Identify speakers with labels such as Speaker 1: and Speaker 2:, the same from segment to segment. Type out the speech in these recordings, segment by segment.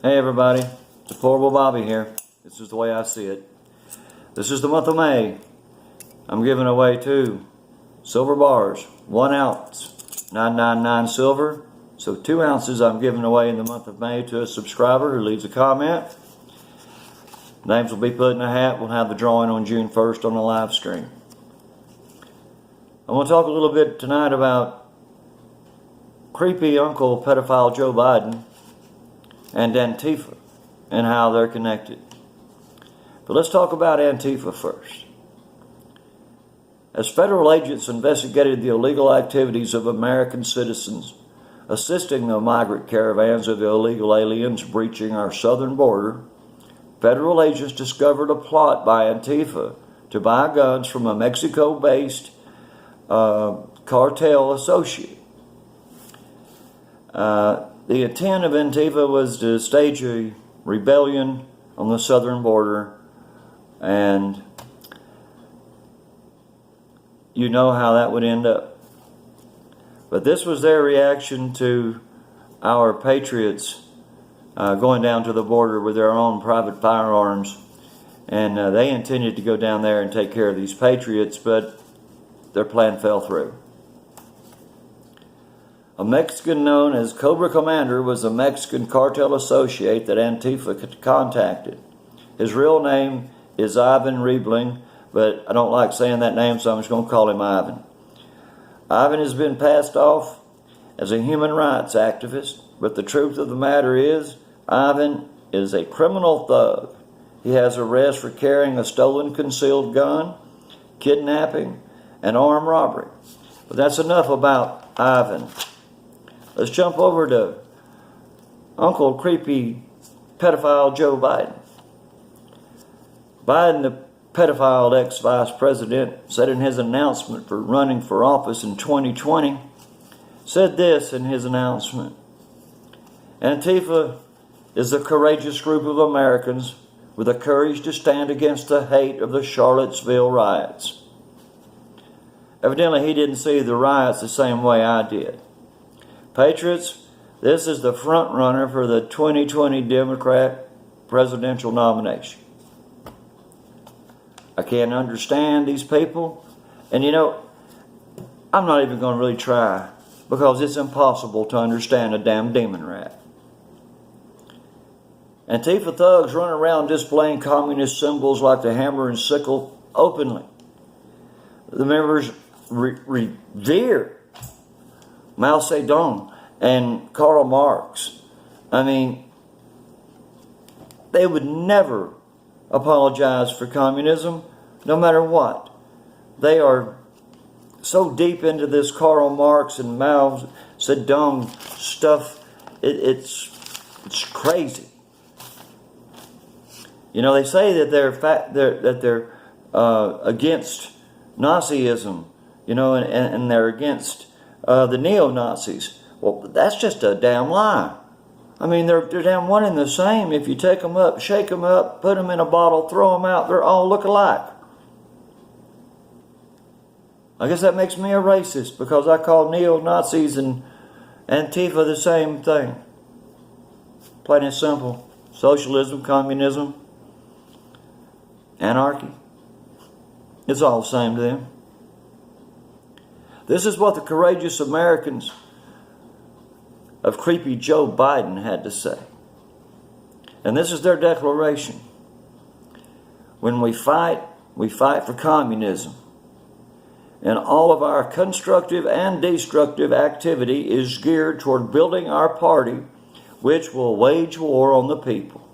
Speaker 1: Hey everybody, Deplorable Bobby here. This is the way I see it. This is the month of May. I'm giving away 2 silver bars, 1 ounce, 999 silver. So 2 ounces I'm giving away in the month of May to a subscriber who leaves a comment. Names will be put in a hat. We'll have the drawing on June 1st on the live stream. I want to talk a little bit tonight about creepy Uncle pedophile Joe Biden and Antifa and how they're connected. But let's talk about Antifa first. As federal agents investigated the illegal activities of American citizens assisting the migrant caravans of illegal aliens breaching our southern border, federal agents discovered a plot by Antifa to buy guns from a Mexico-based cartel associate. The intent of Antifa was to stage a rebellion on the southern border, and you know how that would end up. But this was their reaction to our patriots going down to the border with their own private firearms, and they intended to go down there and take care of these patriots, but their plan fell through. A Mexican known as Cobra Commander was a Mexican cartel associate that Antifa contacted. His real name is Ivan Riebling, but I don't like saying that name, so I'm just going to call him Ivan. Ivan has been passed off as a human rights activist, but the truth of the matter is, Ivan is a criminal thug. He has arrests for carrying a stolen concealed gun, kidnapping, and armed robbery. But that's enough about Ivan. Let's jump over to Uncle Creepy Pedophile Joe Biden. Biden, the pedophile ex-vice president, said in his announcement for running for office in 2020, said this in his announcement: Antifa is a courageous group of Americans with the courage to stand against the hate of the Charlottesville riots. Evidently, he didn't see the riots the same way I did. Patriots, this is the front runner for the 2020 Democrat presidential nomination. I can't understand these people. And you know, I'm not even going to really try, because it's impossible to understand a damn demon rat. Antifa thugs run around displaying communist symbols like the hammer and sickle openly. The members revere Mao Zedong and Karl Marx. I mean, they would never apologize for communism, no matter what. They are so deep into this Karl Marx and Mao Zedong stuff, it's crazy. You know, they say that they're against Nazism, you know, and they're against the neo-Nazis. Well, that's just a damn lie. I mean, they're damn one and the same. If you take them up, shake them up, put them in a bottle, throw them out, they're all look alike. I guess that makes me a racist, because I call neo-Nazis and Antifa the same thing. Plain and simple. Socialism, communism, anarchy. It's all the same to them. This is what the courageous Americans of creepy Joe Biden had to say. And this is their declaration. When we fight for communism. And all of our constructive and destructive activity is geared toward building our party, which will wage war on the people.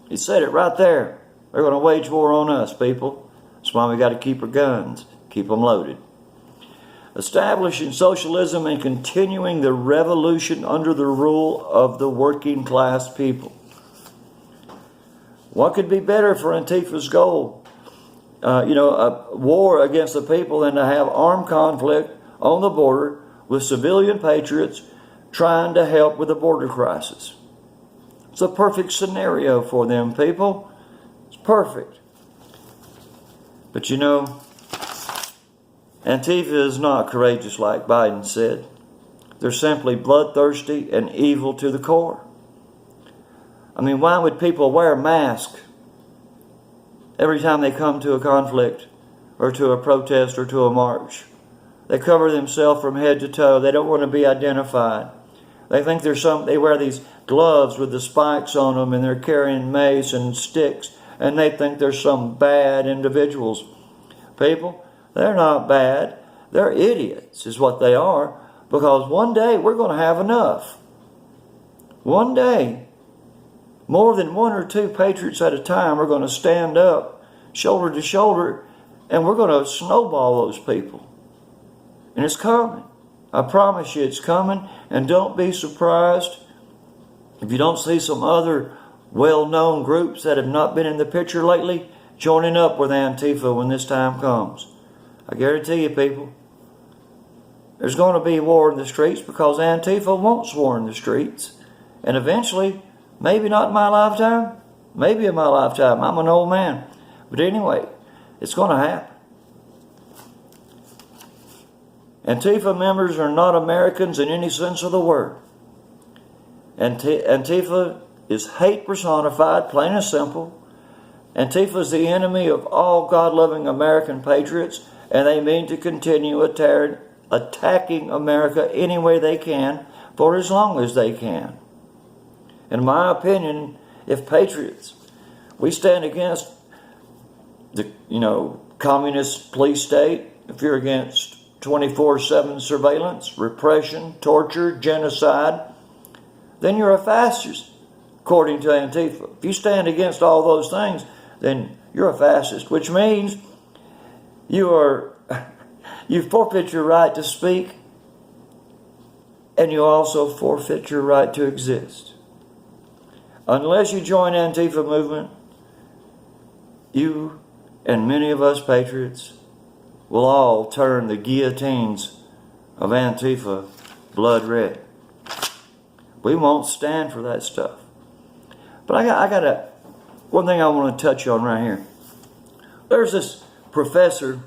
Speaker 1: He said it right there. They're going to wage war on us, people. That's why we got to keep our guns, keep them loaded. Establishing socialism and continuing the revolution under the rule of the working class people. What could be better for Antifa's goal? A war against the people than to have armed conflict on the border with civilian patriots trying to help with the border crisis. It's a perfect scenario for them, people. It's perfect. But you know, Antifa is not courageous like Biden said. They're simply bloodthirsty and evil to the core. I mean, why would people wear masks every time they come to a conflict or to a protest or to a march? They cover themselves from head to toe. They don't want to be identified. They think they wear these gloves with the spikes on them, and they're carrying mace and sticks, and they think they're some bad individuals. People, they're not bad. They're idiots is what they are, because one day we're going to have enough. One day, more than one or two patriots at a time are going to stand up shoulder to shoulder, and we're going to snowball those people. And it's coming. I promise you it's coming. And don't be surprised if you don't see some other well-known groups that have not been in the picture lately joining up with Antifa when this time comes. I guarantee you, people, there's going to be war in the streets because Antifa wants war in the streets. And eventually, maybe not in my lifetime, maybe in my lifetime. I'm an old man. But anyway, it's going to happen. Antifa members are not Americans in any sense of the word. Antifa is hate personified, plain and simple. Antifa is the enemy of all God-loving American patriots, and they mean to continue attacking America any way they can for as long as they can. In my opinion, if patriots, we stand against the communist police state, if you're against 24/7 surveillance, repression, torture, genocide, then you're a fascist, according to Antifa. If you stand against all those things, then you're a fascist, which means you forfeit your right to speak, and you also forfeit your right to exist. Unless you join Antifa movement, you and many of us patriots will all turn the guillotines of Antifa blood red. We won't stand for that stuff. But I got one thing I want to touch on right here. There's this professor,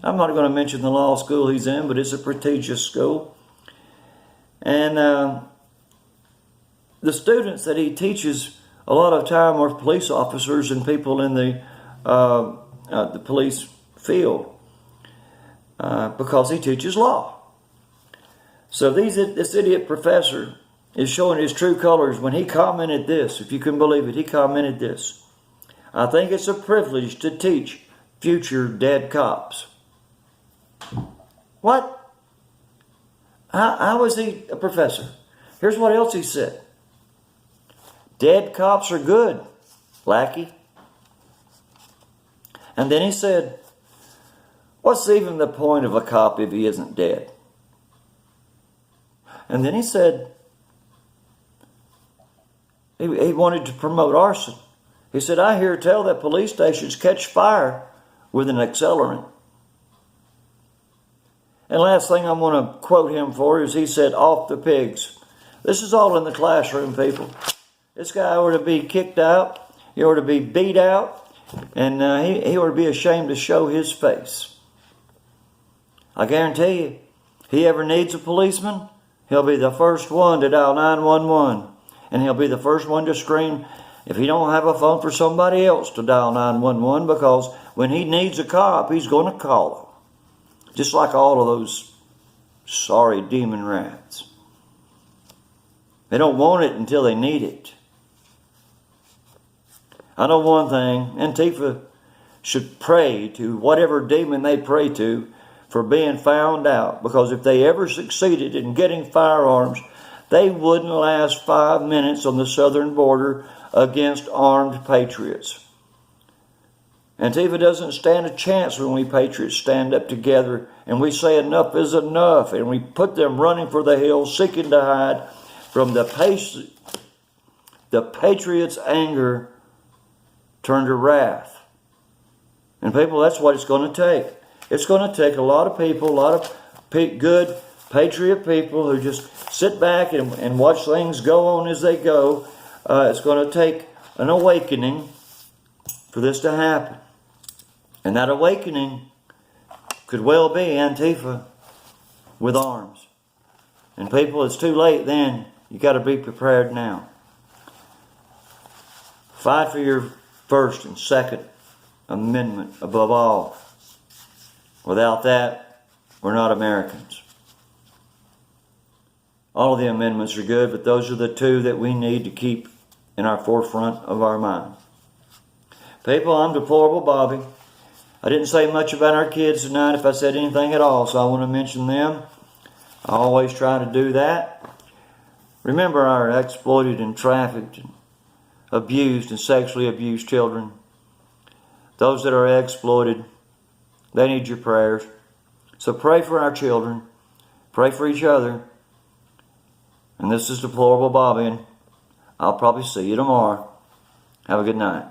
Speaker 1: I'm not going to mention the law school he's in, but it's a prestigious school. And the students that he teaches a lot of time are police officers and people in the police field. Because he teaches law. So this idiot professor is showing his true colors when he commented this, if you can believe it, he commented this: "I think it's a privilege to teach future dead cops." What? How is he a professor? Here's what else he said: "Dead cops are good, lackey." And then he said, "What's even the point of a cop if he isn't dead?" And then he said, he wanted to promote arson. He said, "I hear tell that police stations catch fire with an accelerant." And last thing I'm going to quote him for is he said, "Off the pigs." This is all in the classroom, people. This guy ought to be kicked out. He ought to be beat out. And he ought to be ashamed to show his face. I guarantee you, he ever needs a policeman, he'll be the first one to dial 911. And he'll be the first one to scream if he don't have a phone for somebody else to dial 911, because when he needs a cop, he's going to call him. Just like all of those sorry demon rats. They don't want it until they need it. I know one thing, Antifa should pray to whatever demon they pray to for being found out, because if they ever succeeded in getting firearms, they wouldn't last 5 minutes on the southern border against armed patriots. Antifa doesn't stand a chance when we patriots stand up together and we say enough is enough, and we put them running for the hills, seeking to hide from the patriots' anger turned to wrath. And people, that's what it's going to take. It's going to take a lot of people, a lot of good patriot people who just sit back and watch things go on as they go. It's going to take an awakening for this to happen. And that awakening could well be Antifa with arms. And people, it's too late then. You got to be prepared now. Fight for your First and Second Amendment above all. Without that, we're not Americans. All of the amendments are good, but those are the two that we need to keep in our forefront of our mind. People, I'm Deplorable Bobby. I didn't say much about our kids tonight, if I said anything at all, so I want to mention them. I always try to do that. Remember our exploited and trafficked and abused and sexually abused children. Those that are exploited, they need your prayers. So pray for our children. Pray for each other. And this is Deplorable Bobby, and I'll probably see you tomorrow. Have a good night.